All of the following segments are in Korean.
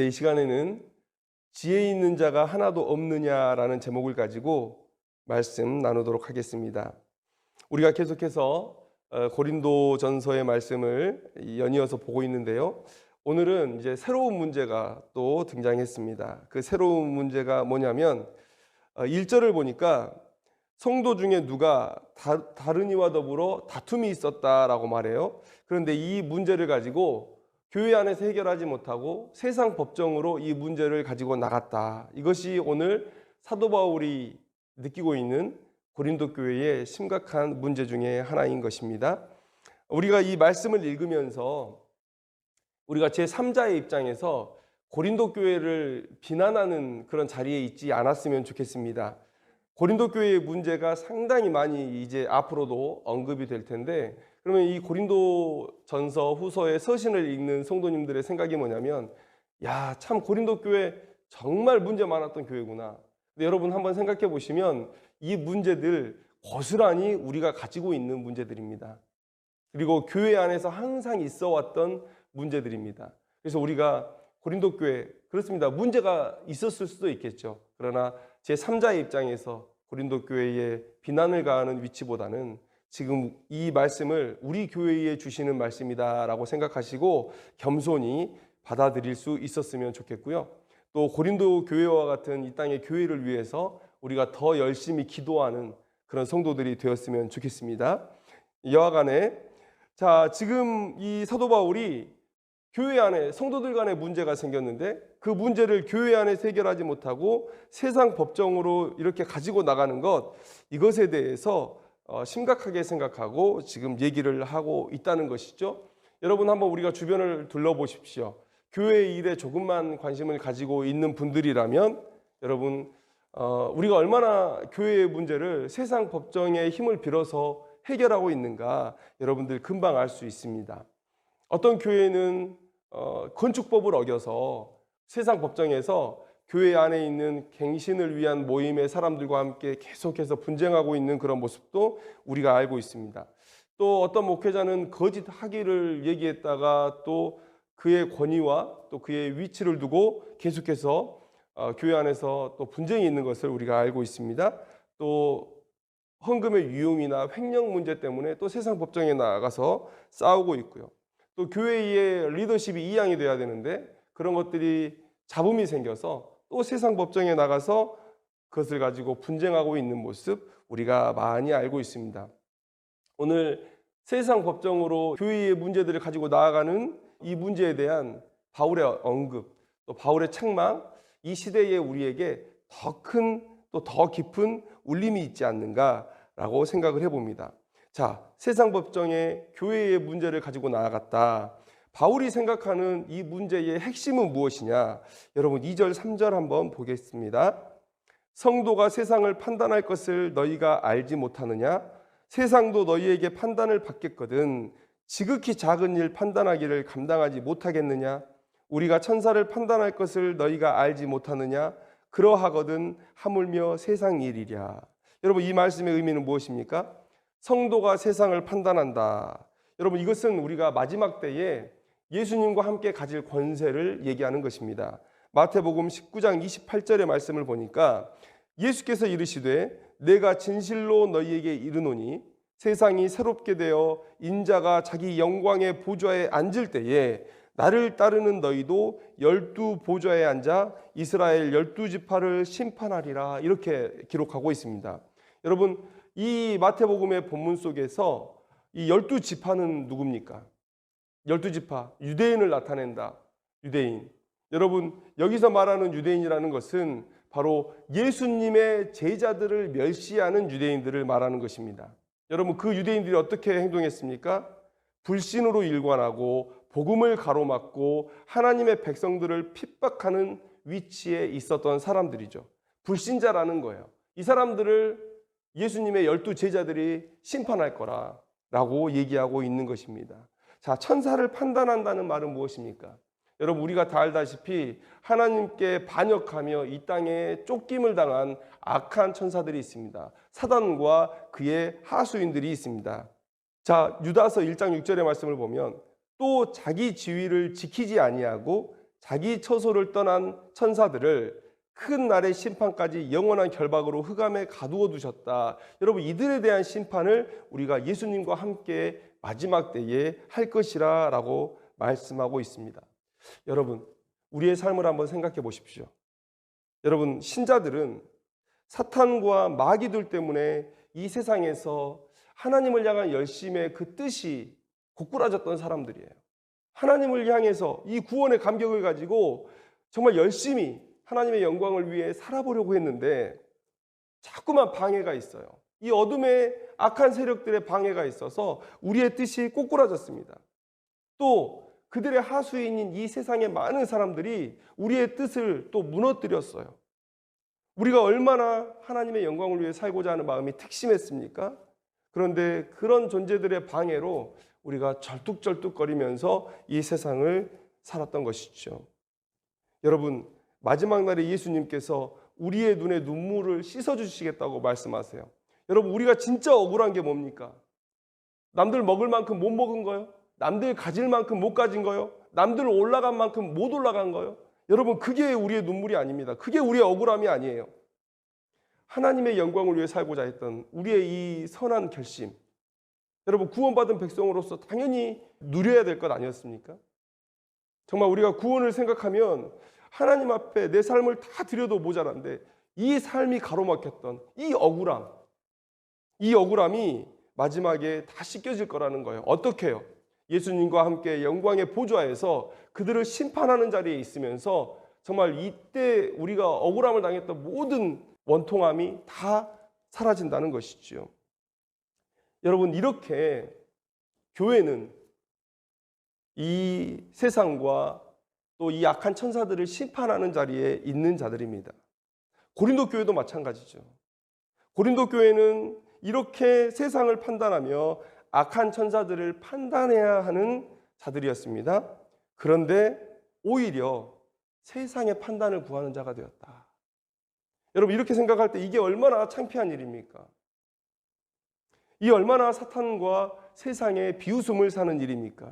이 시간에는 지혜 있는 자가 하나도 없느냐라는 제목을 가지고 말씀 나누도록 하겠습니다. 우리가 계속해서 고린도전서의 말씀을 연이어서 보고 있는데요. 오늘은 이제 새로운 문제가 또 등장했습니다. 그 새로운 문제가 뭐냐면 1절을 보니까 성도 중에 누가 다른 이와 더불어 다툼이 있었다라고 말해요. 그런데 이 문제를 가지고 교회 안에서 해결하지 못하고 세상 법정으로 이 문제를 가지고 나갔다. 이것이 오늘 사도 바울이 느끼고 있는 고린도 교회의 심각한 문제 중에 하나인 것입니다. 우리가 이 말씀을 읽으면서 우리가 제3자의 입장에서 고린도 교회를 비난하는 그런 자리에 있지 않았으면 좋겠습니다. 고린도 교회의 문제가 상당히 많이 이제 앞으로도 언급이 될 텐데, 그러면 이 고린도전서 후서의 서신을 읽는 성도님들의 생각이 뭐냐면, 야, 참 고린도 교회 정말 문제 많았던 교회구나. 근데 여러분 한번 생각해 보시면 이 문제들 고스란히 우리가 가지고 있는 문제들입니다. 그리고 교회 안에서 항상 있어 왔던 문제들입니다. 그래서 우리가 고린도 교회, 그렇습니다. 문제가 있었을 수도 있겠죠. 그러나 제3자의 입장에서 고린도 교회에 비난을 가하는 위치보다는 지금 이 말씀을 우리 교회에 주시는 말씀이다라고 생각하시고 겸손히 받아들일 수 있었으면 좋겠고요. 또 고린도 교회와 같은 이 땅의 교회를 위해서 우리가 더 열심히 기도하는 그런 성도들이 되었으면 좋겠습니다. 이와 간에 지금 이 사도 바울이 교회 안에 성도들 간에 문제가 생겼는데 그 문제를 교회 안에서 해결하지 못하고 세상 법정으로 이렇게 가지고 나가는 것, 이것에 대해서 심각하게 생각하고 지금 얘기를 하고 있다는 것이죠. 여러분 한번 우리가 주변을 둘러보십시오. 교회 일에 조금만 관심을 가지고 있는 분들이라면 여러분 우리가 얼마나 교회의 문제를 세상 법정의 힘을 빌어서 해결하고 있는가 여러분들 금방 알 수 있습니다. 어떤 교회는 건축법을 어겨서 세상 법정에서 교회 안에 있는 갱신을 위한 모임의 사람들과 함께 계속해서 분쟁하고 있는 그런 모습도 우리가 알고 있습니다. 또 어떤 목회자는 거짓 학위를 얘기했다가 또 그의 권위와 또 그의 위치를 두고 계속해서 교회 안에서 또 분쟁이 있는 것을 우리가 알고 있습니다. 또 헌금의 유용이나 횡령 문제 때문에 또 세상 법정에 나가서 싸우고 있고요. 또 교회의 리더십이 이양이 돼야 되는데 그런 것들이 잡음이 생겨서 또 세상 법정에 나가서 그것을 가지고 분쟁하고 있는 모습 우리가 많이 알고 있습니다. 오늘 세상 법정으로 교회의 문제들을 가지고 나아가는 이 문제에 대한 바울의 언급, 또 바울의 책망, 이 시대에 우리에게 더 큰 또 더 깊은 울림이 있지 않는가라고 생각을 해봅니다. 세상 법정에 교회의 문제를 가지고 나아갔다. 바울이 생각하는 이 문제의 핵심은 무엇이냐? 여러분 2절 3절 한번 보겠습니다. 성도가 세상을 판단할 것을 너희가 알지 못하느냐? 세상도 너희에게 판단을 받겠거든 지극히 작은 일 판단하기를 감당하지 못하겠느냐? 우리가 천사를 판단할 것을 너희가 알지 못하느냐? 그러하거든 하물며 세상 일이랴. 여러분 이 말씀의 의미는 무엇입니까? 성도가 세상을 판단한다. 여러분 이것은 우리가 마지막 때에 예수님과 함께 가질 권세를 얘기하는 것입니다. 마태복음 19장 28절의 말씀을 보니까 예수께서 이르시되 내가 진실로 너희에게 이르노니 세상이 새롭게 되어 인자가 자기 영광의 보좌에 앉을 때에 나를 따르는 너희도 12 보좌에 앉아 이스라엘 12지파를 심판하리라. 이렇게 기록하고 있습니다. 여러분 이 마태복음의 본문 속에서 이 12지파는 누굽니까? 12지파, 유대인을 나타낸다. 유대인. 여러분 여기서 말하는 유대인이라는 것은 바로 예수님의 제자들을 멸시하는 유대인들을 말하는 것입니다. 여러분 그 유대인들이 어떻게 행동했습니까? 불신으로 일관하고 복음을 가로막고 하나님의 백성들을 핍박하는 위치에 있었던 사람들이죠. 불신자라는 거예요. 이 사람들을 예수님의 12제자들이 심판할 거라고 얘기하고 있는 것입니다. 천사를 판단한다는 말은 무엇입니까? 여러분 우리가 다 알다시피 하나님께 반역하며 이 땅에 쫓김을 당한 악한 천사들이 있습니다. 사단과 그의 하수인들이 있습니다. 유다서 1장 6절의 말씀을 보면 또 자기 지위를 지키지 아니하고 자기 처소를 떠난 천사들을 큰 날의 심판까지 영원한 결박으로 흑암에 가두어 두셨다. 여러분, 이들에 대한 심판을 우리가 예수님과 함께 마지막 때에 할 것이라 라고 말씀하고 있습니다. 여러분, 우리의 삶을 한번 생각해 보십시오. 여러분, 신자들은 사탄과 마귀들 때문에 이 세상에서 하나님을 향한 열심의 그 뜻이 고꾸라졌던 사람들이에요. 하나님을 향해서 이 구원의 감격을 가지고 정말 열심히 하나님의 영광을 위해 살아보려고 했는데 자꾸만 방해가 있어요. 이 어둠의 악한 세력들의 방해가 있어서 우리의 뜻이 꼬꾸라졌습니다. 또 그들의 하수인인 이 세상의 많은 사람들이 우리의 뜻을 또 무너뜨렸어요. 우리가 얼마나 하나님의 영광을 위해 살고자 하는 마음이 특심했습니까? 그런데 그런 존재들의 방해로 우리가 절뚝절뚝거리면서 이 세상을 살았던 것이죠. 여러분, 마지막 날에 예수님께서 우리의 눈에 눈물을 씻어주시겠다고 말씀하세요. 여러분, 우리가 진짜 억울한 게 뭡니까? 남들 먹을 만큼 못 먹은 거요? 남들 가질 만큼 못 가진 거요? 남들 올라간 만큼 못 올라간 거요? 여러분, 그게 우리의 눈물이 아닙니다. 그게 우리의 억울함이 아니에요. 하나님의 영광을 위해 살고자 했던 우리의 이 선한 결심, 여러분, 구원받은 백성으로서 당연히 누려야 될 것 아니었습니까? 정말 우리가 구원을 생각하면 하나님 앞에 내 삶을 다 드려도 모자란데 이 삶이 가로막혔던 이 억울함이 마지막에 다 씻겨질 거라는 거예요. 어떻게 해요? 예수님과 함께 영광의 보좌에서 그들을 심판하는 자리에 있으면서 정말 이때 우리가 억울함을 당했던 모든 원통함이 다 사라진다는 것이죠. 여러분, 이렇게 교회는 이 세상과 또 이 악한 천사들을 심판하는 자리에 있는 자들입니다. 고린도 교회도 마찬가지죠. 고린도 교회는 이렇게 세상을 판단하며 악한 천사들을 판단해야 하는 자들이었습니다. 그런데 오히려 세상의 판단을 구하는 자가 되었다. 여러분, 이렇게 생각할 때 이게 얼마나 창피한 일입니까? 이 얼마나 사탄과 세상의 비웃음을 사는 일입니까?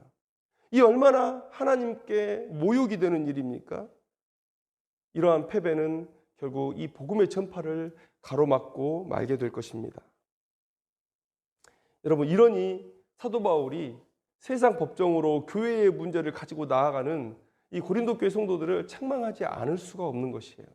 이 얼마나 하나님께 모욕이 되는 일입니까? 이러한 패배는 결국 이 복음의 전파를 가로막고 말게 될 것입니다. 여러분, 이러니 사도 바울이 세상 법정으로 교회의 문제를 가지고 나아가는 이 고린도 교회 성도들을 책망하지 않을 수가 없는 것이에요.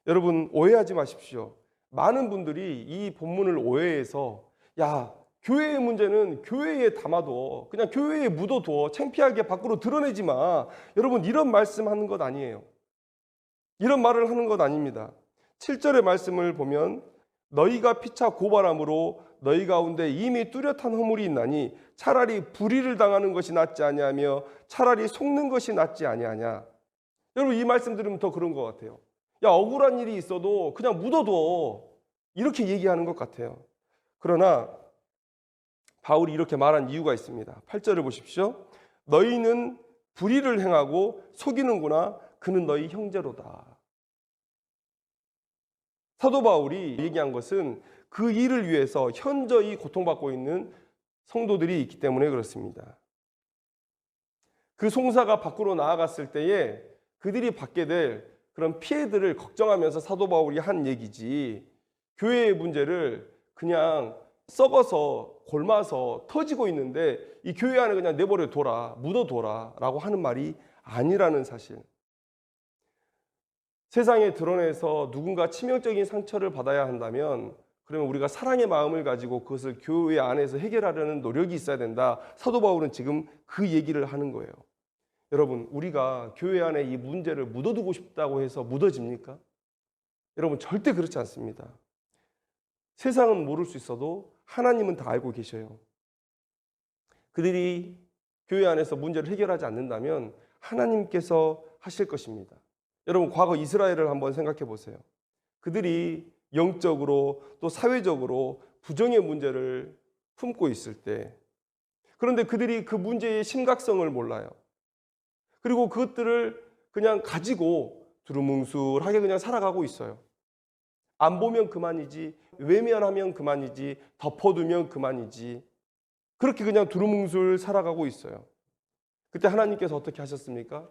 여러분, 오해하지 마십시오. 많은 분들이 이 본문을 오해해서 야, 교회의 문제는 교회에 담아둬, 그냥 교회에 묻어둬, 창피하게 밖으로 드러내지 마. 여러분, 이런 말씀하는 것 아니에요. 이런 말을 하는 것 아닙니다. 7절의 말씀을 보면 너희가 피차 고발함으로 너희 가운데 이미 뚜렷한 허물이 있나니 차라리 불의를 당하는 것이 낫지 아니하며 차라리 속는 것이 낫지 아니하냐. 여러분, 이 말씀 들으면 더 그런 것 같아요. 야, 억울한 일이 있어도 그냥 묻어둬, 이렇게 얘기하는 것 같아요. 그러나 바울이 이렇게 말한 이유가 있습니다. 8절을 보십시오. 너희는 불의를 행하고 속이는구나. 그는 너희 형제로다. 사도 바울이 얘기한 것은 그 일을 위해서 현저히 고통받고 있는 성도들이 있기 때문에 그렇습니다. 그 송사가 밖으로 나아갔을 때에 그들이 받게 될 그런 피해들을 걱정하면서 사도 바울이 한 얘기지, 교회의 문제를 그냥 썩어서 골마서 터지고 있는데 이 교회 안에 그냥 내버려 둬라, 묻어둬라 라고 하는 말이 아니라는 사실. 세상에 드러내서 누군가 치명적인 상처를 받아야 한다면 그러면 우리가 사랑의 마음을 가지고 그것을 교회 안에서 해결하려는 노력이 있어야 된다. 사도 바울은 지금 그 얘기를 하는 거예요. 여러분, 우리가 교회 안에 이 문제를 묻어두고 싶다고 해서 묻어집니까? 여러분, 절대 그렇지 않습니다. 세상은 모를 수 있어도 하나님은 다 알고 계셔요. 그들이 교회 안에서 문제를 해결하지 않는다면 하나님께서 하실 것입니다. 여러분, 과거 이스라엘을 한번 생각해 보세요. 그들이 영적으로 또 사회적으로 부정의 문제를 품고 있을 때, 그런데 그들이 그 문제의 심각성을 몰라요. 그리고 그것들을 그냥 가지고 두루뭉술하게 그냥 살아가고 있어요. 안 보면 그만이지, 외면하면 그만이지, 덮어두면 그만이지, 그렇게 그냥 두루뭉술 살아가고 있어요. 그때 하나님께서 어떻게 하셨습니까?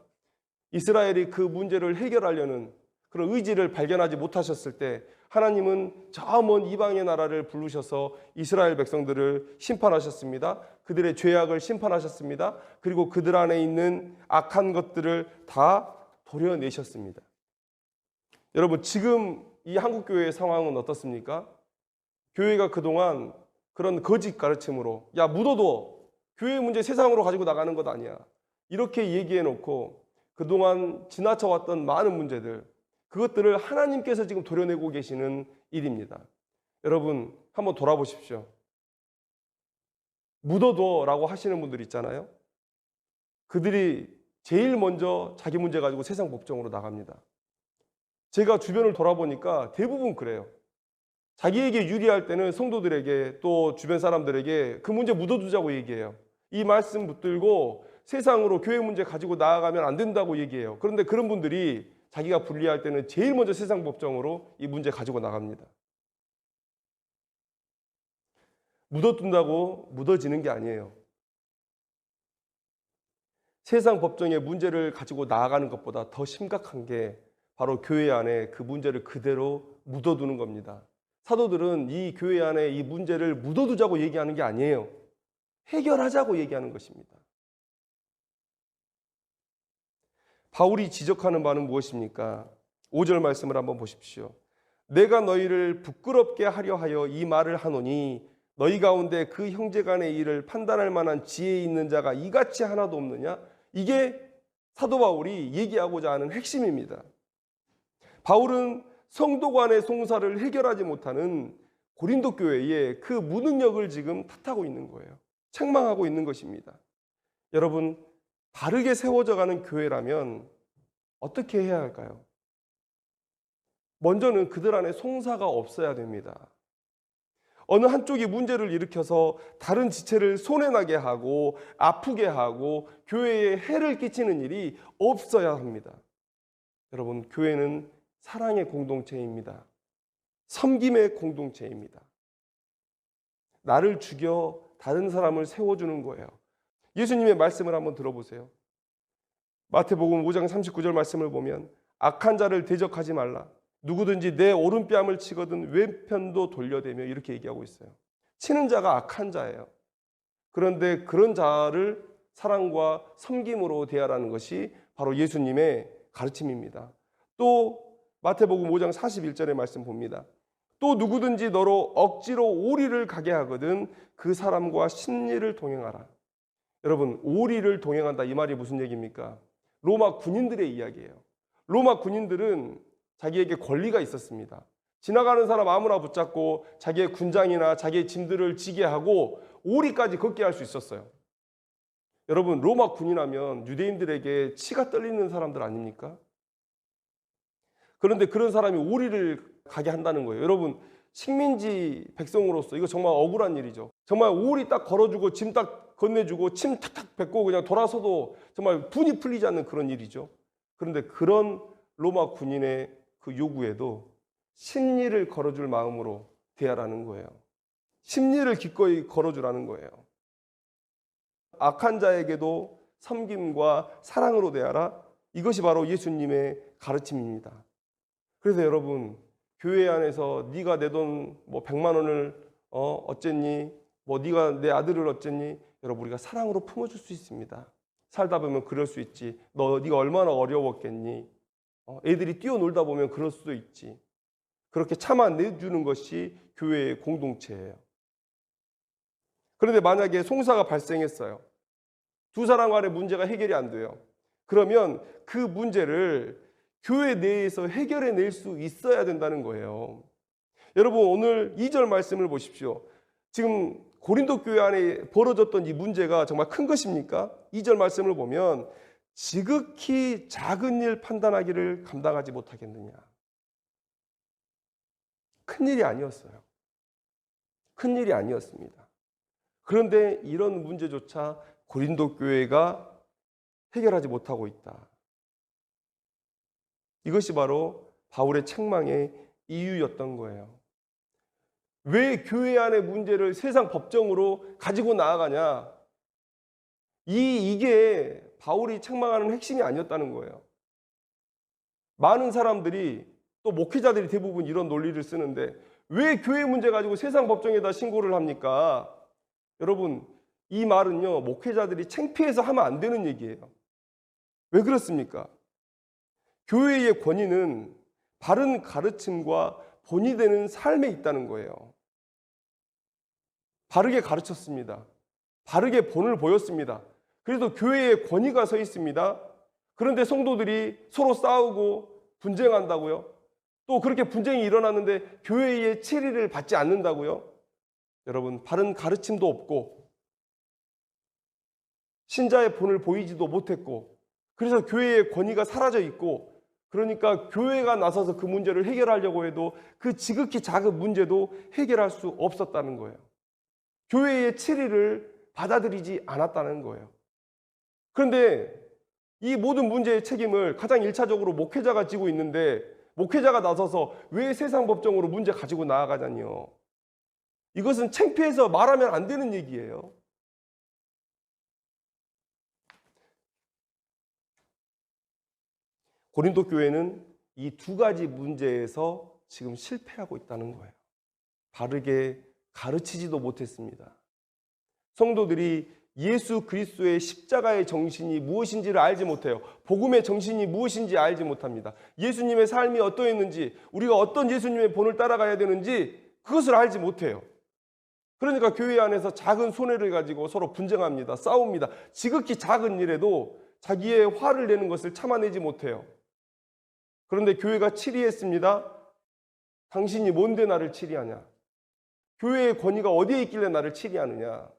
이스라엘이 그 문제를 해결하려는 그런 의지를 발견하지 못하셨을 때 하나님은 저 먼 이방의 나라를 부르셔서 이스라엘 백성들을 심판하셨습니다. 그들의 죄악을 심판하셨습니다. 그리고 그들 안에 있는 악한 것들을 다 도려내셨습니다. 여러분, 지금 이 한국교회의 상황은 어떻습니까? 교회가 그동안 그런 거짓 가르침으로 야 묻어둬, 교회 문제 세상으로 가지고 나가는 것 아니야, 이렇게 얘기해 놓고 그동안 지나쳐왔던 많은 문제들, 그것들을 하나님께서 지금 도려내고 계시는 일입니다. 여러분, 한번 돌아보십시오. 묻어둬라고 하시는 분들 있잖아요. 그들이 제일 먼저 자기 문제 가지고 세상 법정으로 나갑니다. 제가 주변을 돌아보니까 대부분 그래요. 자기에게 유리할 때는 성도들에게 또 주변 사람들에게 그 문제 묻어두자고 얘기해요. 이 말씀 붙들고 세상으로 교회 문제 가지고 나아가면 안 된다고 얘기해요. 그런데 그런 분들이 자기가 불리할 때는 제일 먼저 세상 법정으로 이 문제 가지고 나갑니다. 묻어둔다고 묻어지는 게 아니에요. 세상 법정에 문제를 가지고 나아가는 것보다 더 심각한 게 바로 교회 안에 그 문제를 그대로 묻어두는 겁니다. 사도들은 이 교회 안에 이 문제를 묻어두자고 얘기하는 게 아니에요. 해결하자고 얘기하는 것입니다. 바울이 지적하는 바는 무엇입니까? 5절 말씀을 한번 보십시오. 내가 너희를 부끄럽게 하려 하여 이 말을 하노니 너희 가운데 그 형제간의 일을 판단할 만한 지혜 있는 자가 이같이 하나도 없느냐? 이게 사도 바울이 얘기하고자 하는 핵심입니다. 바울은 성도 간의 송사를 해결하지 못하는 고린도 교회의 그 무능력을 지금 탓하고 있는 거예요. 책망하고 있는 것입니다. 여러분, 바르게 세워져 가는 교회라면 어떻게 해야 할까요? 먼저는 그들 안에 송사가 없어야 됩니다. 어느 한쪽이 문제를 일으켜서 다른 지체를 손해나게 하고 아프게 하고 교회에 해를 끼치는 일이 없어야 합니다. 여러분, 교회는 사랑의 공동체입니다. 섬김의 공동체입니다. 나를 죽여 다른 사람을 세워주는 거예요. 예수님의 말씀을 한번 들어보세요. 마태복음 5장 39절 말씀을 보면 악한 자를 대적하지 말라. 누구든지 내 오른뺨을 치거든 왼편도 돌려대며, 이렇게 얘기하고 있어요. 치는 자가 악한 자예요. 그런데 그런 자를 사랑과 섬김으로 대하라는 것이 바로 예수님의 가르침입니다. 또 마태복음 5장 41절의 말씀 봅니다. 또 누구든지 너로 억지로 오리를 가게 하거든 그 사람과 심리를 동행하라. 여러분, 오리를 동행한다, 이 말이 무슨 얘기입니까? 로마 군인들의 이야기예요. 로마 군인들은 자기에게 권리가 있었습니다. 지나가는 사람 아무나 붙잡고 자기의 군장이나 자기의 짐들을 지게 하고 오리까지 걷게 할 수 있었어요. 여러분, 로마 군인하면 유대인들에게 치가 떨리는 사람들 아닙니까? 그런데 그런 사람이 오리를 가게 한다는 거예요. 여러분, 식민지 백성으로서 이거 정말 억울한 일이죠. 정말 오리 딱 걸어주고 짐 딱 건네주고 침 탁탁 뱉고 그냥 돌아서도 정말 분이 풀리지 않는 그런 일이죠. 그런데 그런 로마 군인의 그 요구에도 심리를 걸어줄 마음으로 대하라는 거예요. 심리를 기꺼이 걸어주라는 거예요. 악한 자에게도 섬김과 사랑으로 대하라. 이것이 바로 예수님의 가르침입니다. 그래서 여러분, 교회 안에서 네가 내 돈 뭐 100만 원을 어쨌니? 뭐 네가 내 아들을 어쨌니? 여러분, 우리가 사랑으로 품어줄 수 있습니다. 살다 보면 그럴 수 있지. 네가 얼마나 어려웠겠니? 애들이 뛰어놀다 보면 그럴 수도 있지. 그렇게 참아내주는 것이 교회의 공동체예요. 그런데 만약에 송사가 발생했어요. 두 사람 간의 문제가 해결이 안 돼요. 그러면 그 문제를 교회 내에서 해결해낼 수 있어야 된다는 거예요. 여러분, 오늘 2절 말씀을 보십시오. 지금 고린도 교회 안에 벌어졌던 이 문제가 정말 큰 것입니까? 2절 말씀을 보면 지극히 작은 일 판단하기를 감당하지 못하겠느냐. 큰일이 아니었어요. 큰일이 아니었습니다. 그런데 이런 문제조차 고린도 교회가 해결하지 못하고 있다. 이것이 바로 바울의 책망의 이유였던 거예요. 왜 교회 안의 문제를 세상 법정으로 가지고 나아가냐? 이게 바울이 책망하는 핵심이 아니었다는 거예요. 많은 사람들이 또 목회자들이 대부분 이런 논리를 쓰는데 왜 교회 문제 가지고 세상 법정에다 신고를 합니까? 여러분, 이 말은요, 목회자들이 창피해서 하면 안 되는 얘기예요. 왜 그렇습니까? 교회의 권위는 바른 가르침과 본이 되는 삶에 있다는 거예요. 바르게 가르쳤습니다. 바르게 본을 보였습니다. 그래도 교회에 권위가 서 있습니다. 그런데 성도들이 서로 싸우고 분쟁한다고요? 또 그렇게 분쟁이 일어났는데 교회의 치리를 받지 않는다고요? 여러분, 바른 가르침도 없고 신자의 본을 보이지도 못했고 그래서 교회의 권위가 사라져 있고 그러니까 교회가 나서서 그 문제를 해결하려고 해도 그 지극히 작은 문제도 해결할 수 없었다는 거예요. 교회의 치리를 받아들이지 않았다는 거예요. 그런데 이 모든 문제의 책임을 가장 1차적으로 목회자가 지고 있는데 목회자가 나서서 왜 세상 법정으로 문제 가지고 나아가자니요. 이것은 창피해서 말하면 안 되는 얘기예요. 고린도 교회는 이 두 가지 문제에서 지금 실패하고 있다는 거예요. 바르게 가르치지도 못했습니다. 성도들이 예수 그리스도의 십자가의 정신이 무엇인지를 알지 못해요. 복음의 정신이 무엇인지 알지 못합니다. 예수님의 삶이 어떠했는지, 우리가 어떤 예수님의 본을 따라가야 되는지 그것을 알지 못해요. 그러니까 교회 안에서 작은 손해를 가지고 서로 분쟁합니다. 싸웁니다. 지극히 작은 일에도 자기의 화를 내는 것을 참아내지 못해요. 그런데 교회가 치리했습니다. 당신이 뭔데 나를 치리하냐? 교회의 권위가 어디에 있길래 나를 치리하느냐?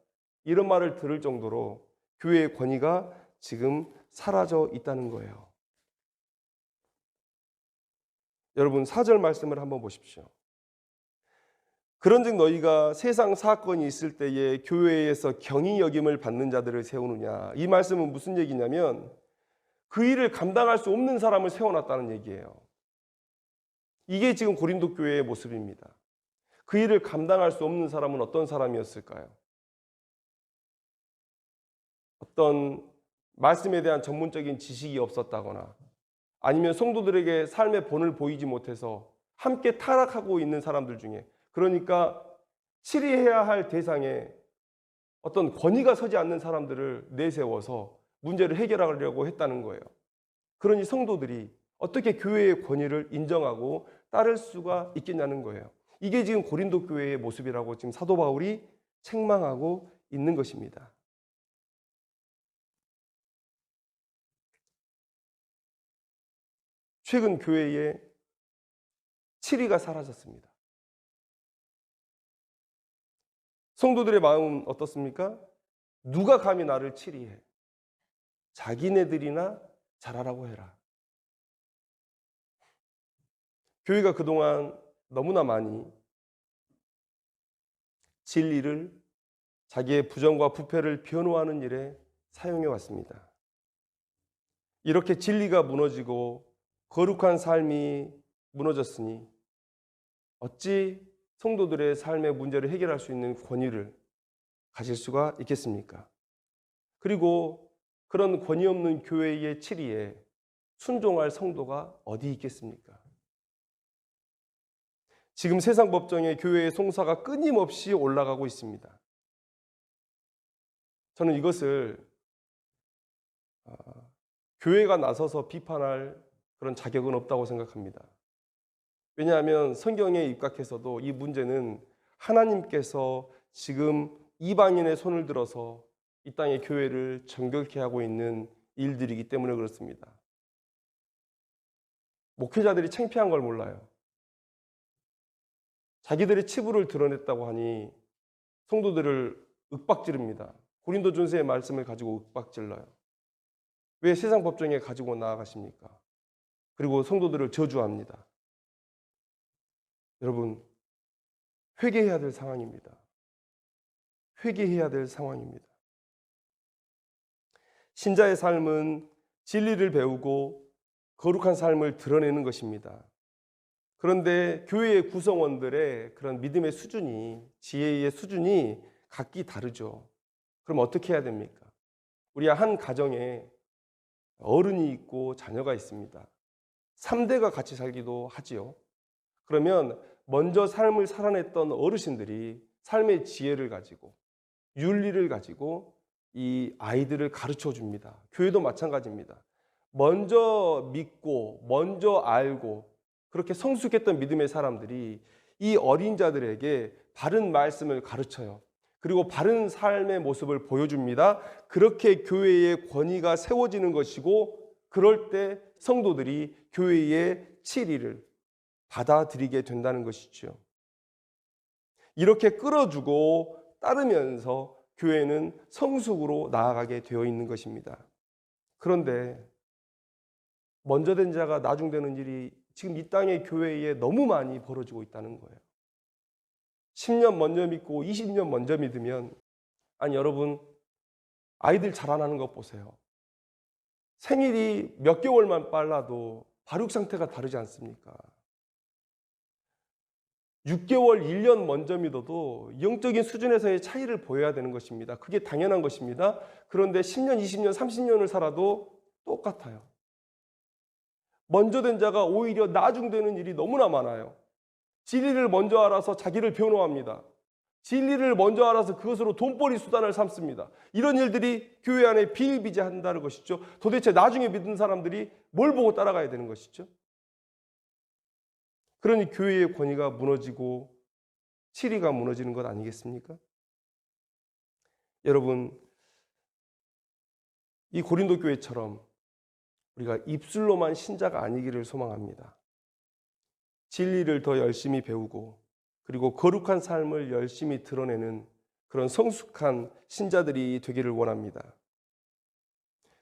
이런 말을 들을 정도로 교회의 권위가 지금 사라져 있다는 거예요. 여러분 4절 말씀을 한번 보십시오. 그런즉 너희가 세상 사건이 있을 때에 교회에서 경히 여김을 받는 자들을 세우느냐. 이 말씀은 무슨 얘기냐면 그 일을 감당할 수 없는 사람을 세워놨다는 얘기예요. 이게 지금 고린도 교회의 모습입니다. 그 일을 감당할 수 없는 사람은 어떤 사람이었을까요? 어떤 말씀에 대한 전문적인 지식이 없었다거나 아니면 성도들에게 삶의 본을 보이지 못해서 함께 타락하고 있는 사람들 중에 그러니까 치리해야 할 대상에 어떤 권위가 서지 않는 사람들을 내세워서 문제를 해결하려고 했다는 거예요. 그러니 성도들이 어떻게 교회의 권위를 인정하고 따를 수가 있겠냐는 거예요. 이게 지금 고린도 교회의 모습이라고 지금 사도 바울이 책망하고 있는 것입니다. 최근 교회에 치리가 사라졌습니다. 성도들의 마음은 어떻습니까? 누가 감히 나를 치리해? 자기네들이나 잘하라고 해라. 교회가 그동안 너무나 많이 진리를 자기의 부정과 부패를 변호하는 일에 사용해 왔습니다. 이렇게 진리가 무너지고 거룩한 삶이 무너졌으니 어찌 성도들의 삶의 문제를 해결할 수 있는 권위를 가질 수가 있겠습니까? 그리고 그런 권위 없는 교회의 치리에 순종할 성도가 어디 있겠습니까? 지금 세상 법정에 교회의 송사가 끊임없이 올라가고 있습니다. 저는 이것을 교회가 나서서 비판할 그런 자격은 없다고 생각합니다. 왜냐하면 성경에 입각해서도 이 문제는 하나님께서 지금 이방인의 손을 들어서 이 땅의 교회를 정결케 하고 있는 일들이기 때문에 그렇습니다. 목회자들이 창피한 걸 몰라요. 자기들의 치부를 드러냈다고 하니 성도들을 윽박지릅니다. 고린도전서의 말씀을 가지고 윽박질러요. 왜 세상 법정에 가지고 나아가십니까? 그리고 성도들을 저주합니다. 여러분, 회개해야 될 상황입니다. 회개해야 될 상황입니다. 신자의 삶은 진리를 배우고 거룩한 삶을 드러내는 것입니다. 그런데 교회의 구성원들의 그런 믿음의 수준이, 지혜의 수준이 각기 다르죠. 그럼 어떻게 해야 됩니까? 우리 한 가정에 어른이 있고 자녀가 있습니다. 3대가 같이 살기도 하지요. 그러면 먼저 삶을 살아냈던 어르신들이 삶의 지혜를 가지고 윤리를 가지고 이 아이들을 가르쳐 줍니다. 교회도 마찬가지입니다. 먼저 믿고 먼저 알고 그렇게 성숙했던 믿음의 사람들이 이 어린 자들에게 바른 말씀을 가르쳐요. 그리고 바른 삶의 모습을 보여줍니다. 그렇게 교회의 권위가 세워지는 것이고, 그럴 때 성도들이 교회의 치리를 받아들이게 된다는 것이죠. 이렇게 끌어주고 따르면서 교회는 성숙으로 나아가게 되어 있는 것입니다. 그런데 먼저 된 자가 나중되는 일이 지금 이 땅의 교회에 너무 많이 벌어지고 있다는 거예요. 10년 먼저 믿고 20년 먼저 믿으면, 아니 여러분, 아이들 자라나는 것 보세요. 생일이 몇 개월만 빨라도 발육 상태가 다르지 않습니까? 6개월, 1년 먼저 믿어도 영적인 수준에서의 차이를 보여야 되는 것입니다. 그게 당연한 것입니다. 그런데 10년, 20년, 30년을 살아도 똑같아요. 먼저 된 자가 오히려 나중되는 일이 너무나 많아요. 진리를 먼저 알아서 자기를 변호합니다. 진리를 먼저 알아서 그것으로 돈벌이 수단을 삼습니다. 이런 일들이 교회 안에 비일비재한다는 것이죠. 도대체 나중에 믿은 사람들이 뭘 보고 따라가야 되는 것이죠? 그러니 교회의 권위가 무너지고 치리가 무너지는 것 아니겠습니까? 여러분, 이 고린도 교회처럼 우리가 입술로만 신자가 아니기를 소망합니다. 진리를 더 열심히 배우고 그리고 거룩한 삶을 열심히 드러내는 그런 성숙한 신자들이 되기를 원합니다.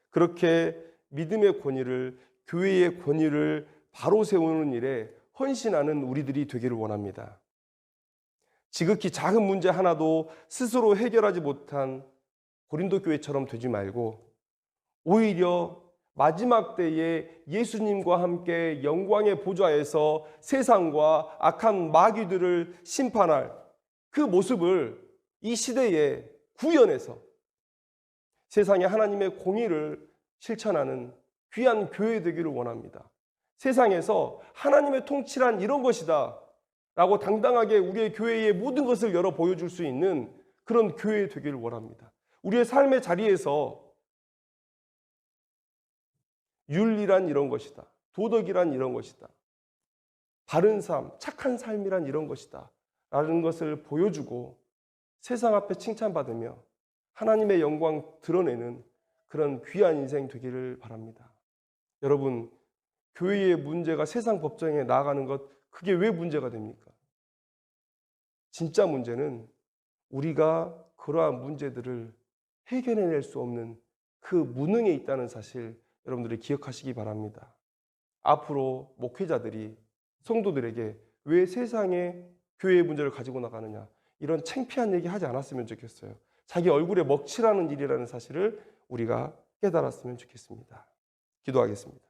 그렇게 믿음의 권위를, 교회의 권위를 바로 세우는 일에 헌신하는 우리들이 되기를 원합니다. 지극히 작은 문제 하나도 스스로 해결하지 못한 고린도 교회처럼 되지 말고, 오히려 마지막 때에 예수님과 함께 영광의 보좌에서 세상과 악한 마귀들을 심판할 그 모습을 이 시대에 구현해서 세상에 하나님의 공의를 실천하는 귀한 교회 되기를 원합니다. 세상에서 하나님의 통치란 이런 것이다 라고 당당하게 우리의 교회의 모든 것을 열어 보여줄 수 있는 그런 교회 되기를 원합니다. 우리의 삶의 자리에서 윤리란 이런 것이다, 도덕이란 이런 것이다, 바른 삶, 착한 삶이란 이런 것이다 라는 것을 보여주고 세상 앞에 칭찬받으며 하나님의 영광 드러내는 그런 귀한 인생 되기를 바랍니다. 여러분, 교회의 문제가 세상 법정에 나아가는 것, 그게 왜 문제가 됩니까? 진짜 문제는 우리가 그러한 문제들을 해결해낼 수 없는 그 무능에 있다는 사실, 여러분들이 기억하시기 바랍니다. 앞으로 목회자들이 성도들에게 왜 세상에 교회의 문제를 가지고 나가느냐, 이런 창피한 얘기 하지 않았으면 좋겠어요. 자기 얼굴에 먹칠하는 일이라는 사실을 우리가 깨달았으면 좋겠습니다. 기도하겠습니다.